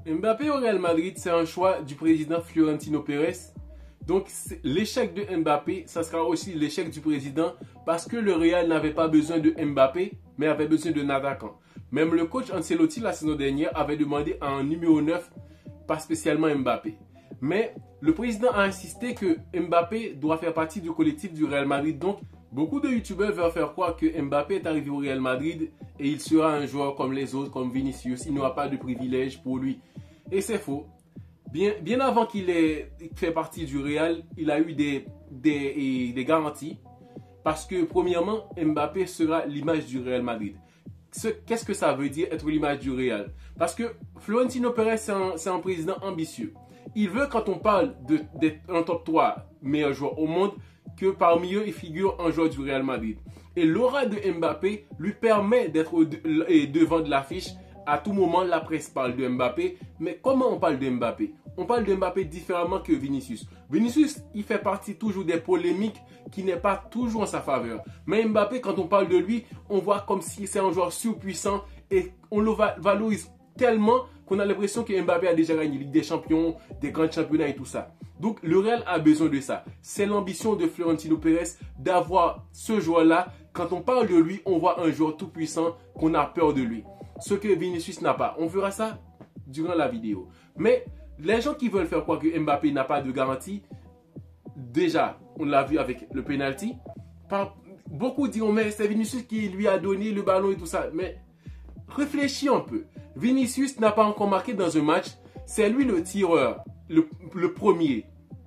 Mbappé au Real Madrid, c'est un choix du président Florentino Pérez. Donc l'échec de Mbappé, ça sera aussi l'échec du président parce que le Real n'avait pas besoin de Mbappé, mais avait besoin d'un attaquant. Même le coach Ancelotti la saison dernière avait demandé à un numéro 9, pas spécialement Mbappé. Mais le président a insisté que Mbappé doit faire partie du collectif du Real Madrid. Donc beaucoup de youtubeurs veulent faire croire que Mbappé est arrivé au Real Madrid et il sera un joueur comme les autres, comme Vinicius. Il n'aura pas de privilèges pour lui. Et c'est faux. Bien avant qu'il ait fait partie du Real, il a eu des garanties. Parce que premièrement, Mbappé sera l'image du Real Madrid. Qu'est-ce que ça veut dire être l'image du Real? Parce que Florentino Pérez, c'est un président ambitieux. Il veut, quand on parle d'être un top 3 meilleurs joueurs au monde, que parmi eux, il figure un joueur du Real Madrid. Et l'aura de Mbappé lui permet d'être devant de l'affiche. À tout moment, la presse parle de Mbappé. Mais comment on parle de Mbappé? On parle de Mbappé différemment que Vinicius. Vinicius, il fait partie toujours des polémiques qui n'est pas toujours en sa faveur. Mais Mbappé, quand on parle de lui, on voit comme si c'est un joueur surpuissant et on le valorise tellement qu'on a l'impression que Mbappé a déjà gagné la Ligue des Champions, des grands championnats et tout ça. Donc le Real a besoin de ça. C'est l'ambition de Florentino Pérez d'avoir ce joueur-là. Quand on parle de lui, on voit un joueur tout puissant qu'on a peur de lui. Ce que Vinicius n'a pas. On verra ça durant la vidéo. Mais les gens qui veulent faire croire que Mbappé n'a pas de garantie, déjà, on l'a vu avec le penalty. Beaucoup diront, mais c'est Vinicius qui lui a donné le ballon et tout ça. Mais réfléchis un peu. Vinicius n'a pas encore marqué dans un match. C'est lui le tireur, le premier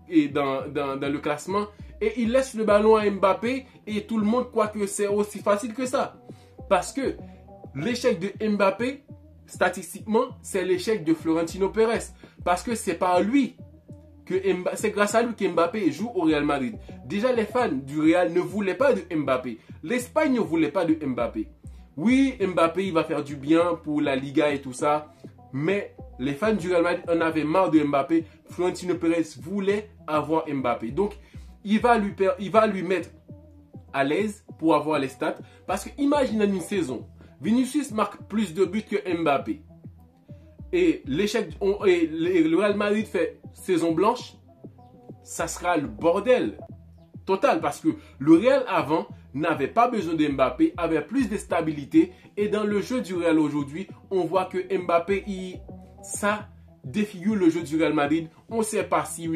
et dans le classement. Et il laisse le ballon à Mbappé et tout le monde croit que c'est aussi facile que ça. Parce que l'échec de Mbappé, statistiquement, c'est l'échec de Florentino Pérez. Parce que c'est par lui, c'est grâce à lui que Mbappé joue au Real Madrid. Déjà, les fans du Real ne voulaient pas de Mbappé. L'Espagne ne voulait pas de Mbappé. Oui, Mbappé, il va faire du bien pour la Liga et tout ça. Mais les fans du Real Madrid en avaient marre de Mbappé. Florentino Pérez voulait avoir Mbappé. Donc, il va lui mettre à l'aise pour avoir les stats. Parce que imaginez une saison. Vinicius marque plus de buts que Mbappé. Et le Real Madrid fait saison blanche. Ça sera le bordel total. Parce que le Real avant n'avait pas besoin de Mbappé, avait plus de stabilité. Et dans le jeu du Real aujourd'hui, on voit que Mbappé, ça défigure le jeu du Real Madrid. On ne sait pas si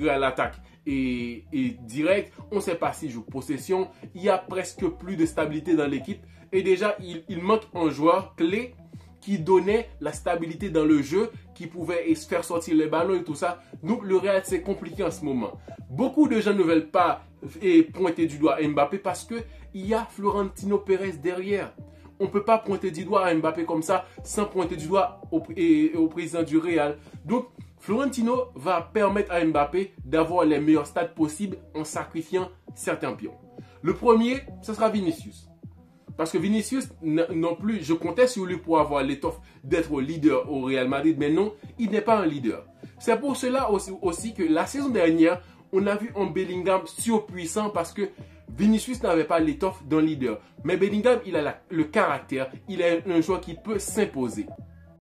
Real attaque et direct. On ne sait pas s'il joue possession. Il y a presque plus de stabilité dans l'équipe. Et déjà, il manque un joueur clé qui donnait la stabilité dans le jeu, qui pouvait faire sortir les ballons et tout ça. Donc le Real, c'est compliqué en ce moment. Beaucoup de gens ne veulent pas pointer du doigt à Mbappé parce qu'il y a Florentino Pérez derrière. On ne peut pas pointer du doigt à Mbappé comme ça sans pointer du doigt au président du Real. Donc Florentino va permettre à Mbappé d'avoir les meilleurs stats possibles en sacrifiant certains pions. Le premier, ce sera Vinicius. Parce que Vinicius, non plus, je comptais sur lui pour avoir l'étoffe d'être leader au Real Madrid. Mais non, il n'est pas un leader. C'est pour cela aussi que la saison dernière, on a vu un Bellingham surpuissant parce que Vinicius n'avait pas l'étoffe d'un leader. Mais Bellingham, il a le caractère. Il est un joueur qui peut s'imposer.